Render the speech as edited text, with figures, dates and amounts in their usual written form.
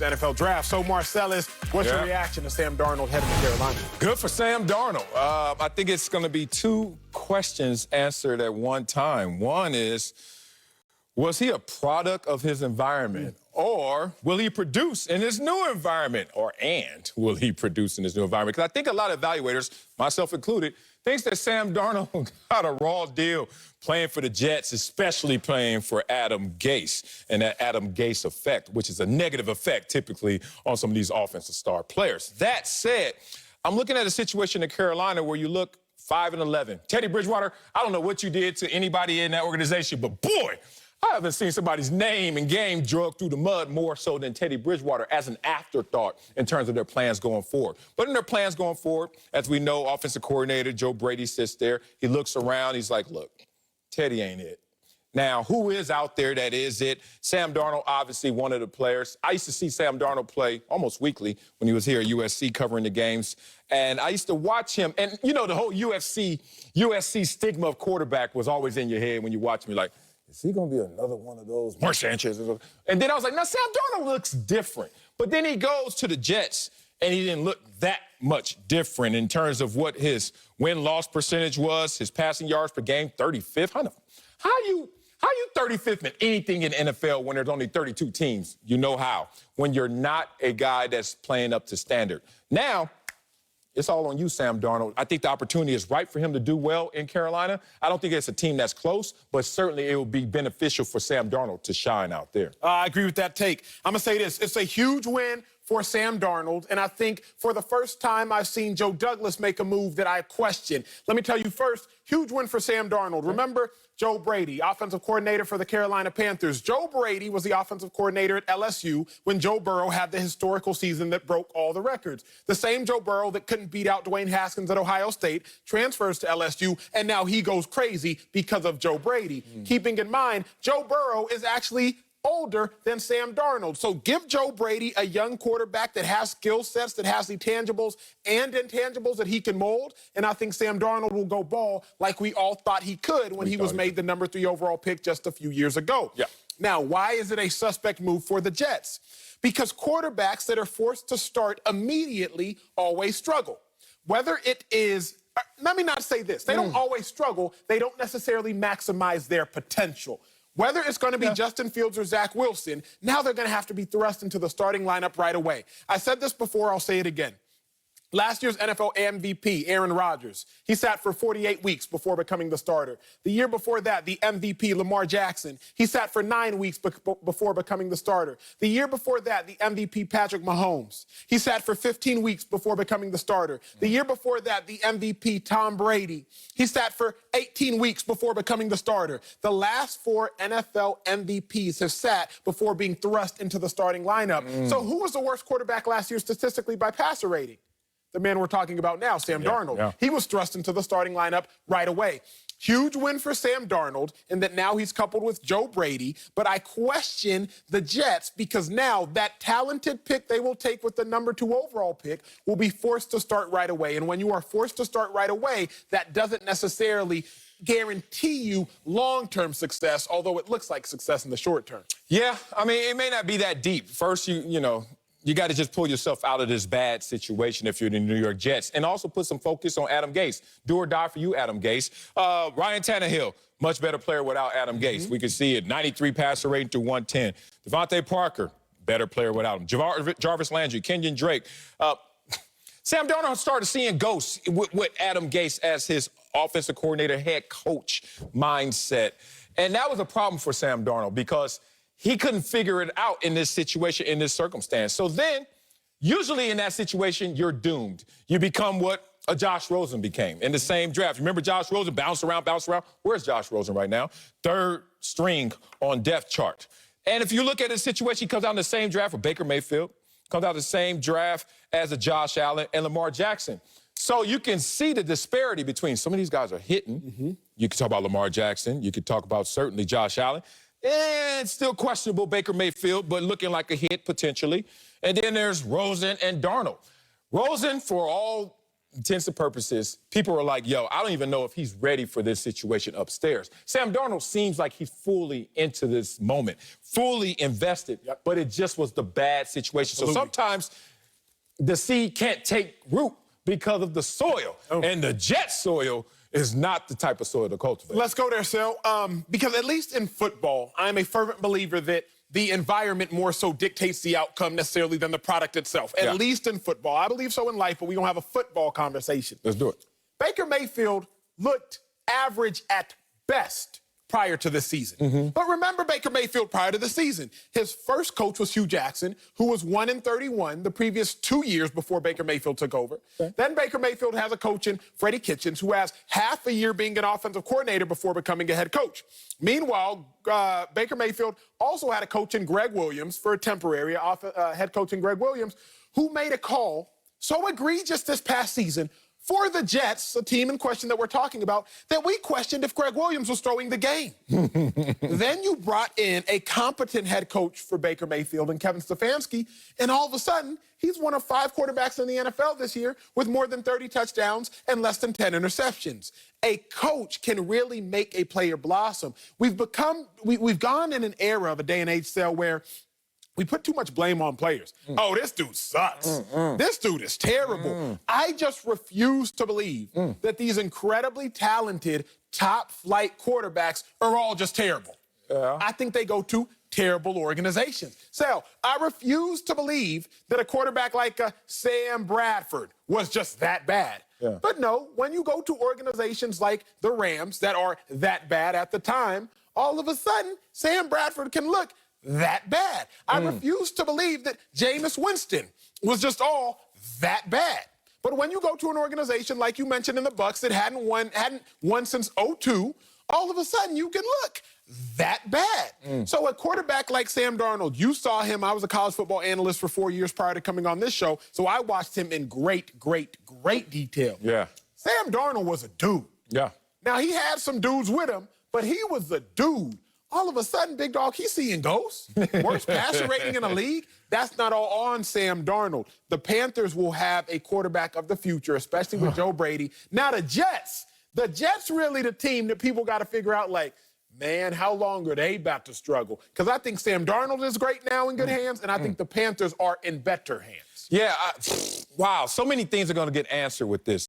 NFL draft. So, Marcellus, what's your reaction to Sam Darnold heading to Carolina? Good for Sam Darnold. I think it's going to be two questions answered at one time. One is, was he a product of his environment? Or will he produce in his new environment? And will he produce in his new environment? Because I think a lot of evaluators, myself included, thinks that Sam Darnold got a raw deal playing for the Jets, especially playing for Adam Gase and that Adam Gase effect, which is a negative effect typically on some of these offensive star players. That said, I'm looking at a situation in Carolina where you look 5-11. Teddy Bridgewater, I don't know what you did to anybody in that organization, but boy, I haven't seen somebody's name and game dragged through the mud more so than Teddy Bridgewater as an afterthought in terms of their plans going forward. But in their plans going forward, as we know, offensive coordinator Joe Brady sits there. He looks around. He's like, look, Teddy ain't it. Now, who is out there that is it? Sam Darnold, obviously one of the players. I used to see Sam Darnold play almost weekly when he was here at USC covering the games. And I used to watch him. And, you know, the whole USC stigma of quarterback was always in your head when you watch me like, is he going to be another one of those Mark Sanchez? And then I was like, now, Sam Darnold looks different. But then he goes to the Jets, and he didn't look that much different in terms of what his win-loss percentage was, his passing yards per game, 35th. How you 35th in anything in the NFL when there's only 32 teams? You know how. When you're not a guy that's playing up to standard. Now, it's all on you, Sam Darnold. I think the opportunity is right for him to do well in Carolina. I don't think it's a team that's close, but certainly it will be beneficial for Sam Darnold to shine out there. I agree with that take. I'm going to say this. It's a huge win for Sam Darnold, and I think for the first time I've seen Joe Douglas make a move that I question. Let me tell you first, huge win for Sam Darnold. Remember Joe Brady, offensive coordinator for the Carolina Panthers. Joe Brady was the offensive coordinator at LSU when Joe Burrow had the historical season that broke all the records. The same Joe Burrow that couldn't beat out Dwayne Haskins at Ohio State transfers to LSU, and now he goes crazy because of Joe Brady. Keeping in mind, Joe Burrow is actually older than Sam Darnold. So give Joe Brady a young quarterback that has skill sets, that has the tangibles and intangibles that he can mold, and I think Sam Darnold will go ball like we all thought he could when he was made the number 3 overall pick just a few years ago. Yeah. Now, why is it a suspect move for the Jets? Because quarterbacks that are forced to start immediately always struggle. Whether it is, let me not say this, they don't always struggle, they don't necessarily maximize their potential. Whether it's going to be Justin Fields or Zach Wilson, now they're going to have to be thrust into the starting lineup right away. I said this before, I'll say it again. Last year's NFL MVP, Aaron Rodgers, he sat for 48 weeks before becoming the starter. The year before that, the MVP, Lamar Jackson, he sat for 9 weeks before becoming the starter. The year before that, the MVP, Patrick Mahomes, he sat for 15 weeks before becoming the starter. The year before that, the MVP, Tom Brady, he sat for 18 weeks before becoming the starter. The last 4 NFL MVPs have sat before being thrust into the starting lineup. So who was the worst quarterback last year statistically by passer rating? The man we're talking about now, Sam Darnold. He was thrust into the starting lineup right away. Huge win for Sam Darnold in that now he's coupled with Joe Brady, but I question the Jets because now that talented pick they will take with the number 2 overall pick will be forced to start right away. And when you are forced to start right away, that doesn't necessarily guarantee you long-term success, although it looks like success in the short term. Yeah, I mean, it may not be that deep. First, you got to just pull yourself out of this bad situation if you're the New York Jets and also put some focus on Adam Gase. Do or die for you, Adam Gase. Ryan Tannehill, much better player without Adam Gase. We can see it, 93 passer rating to 110. Devontae Parker, better player without him. Jarvis Landry, Kenyon Drake. Sam Darnold started seeing ghosts with Adam Gase as his offensive coordinator, head coach mindset. And that was a problem for Sam Darnold because he couldn't figure it out in this situation, in this circumstance. So then, usually in that situation, you're doomed. You become what a Josh Rosen became in the same draft. Remember Josh Rosen, bounce around. Where's Josh Rosen right now? 3rd string on depth chart. And if you look at his situation, he comes out in the same draft with Baker Mayfield, comes out in the same draft as a Josh Allen and Lamar Jackson. So you can see the disparity between some of these guys are hitting. You can talk about Lamar Jackson. You could talk about certainly Josh Allen. And still questionable Baker Mayfield, but looking like a hit potentially. And then there's Rosen and Darnold. Rosen, for all intents and purposes, people are like, yo, I don't even know if he's ready for this situation upstairs. Sam Darnold seems like he's fully into this moment, fully invested, but it just was the bad situation. Absolutely. So sometimes the seed can't take root because of the soil. And the Jets soil is not the type of soil to cultivate. Let's go there, Sal. Because at least in football, I'm a fervent believer that the environment more so dictates the outcome necessarily than the product itself. At least in football. I believe so in life, but we're going to have a football conversation. Let's do it. Baker Mayfield looked average at best prior to the season. But remember Baker Mayfield prior to the season. His first coach was Hugh Jackson, who was 1-31 the previous 2 years before Baker Mayfield took over. Then Baker Mayfield has a coach in Freddie Kitchens, who has half a year being an offensive coordinator before becoming a head coach. Meanwhile, Baker Mayfield also had a coach in Greg Williams for a temporary head coach in Greg Williams, who made a call so egregious this past season for the Jets, a team in question that we're talking about, that we questioned if Greg Williams was throwing the game. Then you brought in a competent head coach for Baker Mayfield and Kevin Stefanski, and all of a sudden, he's one of 5 quarterbacks in the NFL this year with more than 30 touchdowns and less than 10 interceptions. A coach can really make a player blossom. We've gone in an era of a day and age, Sal, where we put too much blame on players. Oh, this dude sucks. This dude is terrible. I just refuse to believe that these incredibly talented top-flight quarterbacks are all just terrible. I think they go to terrible organizations. So I refuse to believe that a quarterback like Sam Bradford was just that bad. But no, when you go to organizations like the Rams that are that bad at the time, all of a sudden, Sam Bradford can look that bad. I refuse to believe that Jameis Winston was just all that bad. But when you go to an organization like you mentioned in the Bucs that hadn't won since '02, all of a sudden you can look that bad. So a quarterback like Sam Darnold, you saw him. I was a college football analyst for 4 years prior to coming on this show, so I watched him in great detail. Sam Darnold was a dude. Now, he had some dudes with him, but he was a dude. All of a sudden, big dog, he's seeing ghosts. Worst passer rating in the league. That's not all on Sam Darnold. The Panthers will have a quarterback of the future, especially with Joe Brady. Now, the Jets really the team that people got to figure out, like, man, how long are they about to struggle? Because I think Sam Darnold is great now in good hands, and I think the Panthers are in better hands. Wow, so many things are going to get answered with this.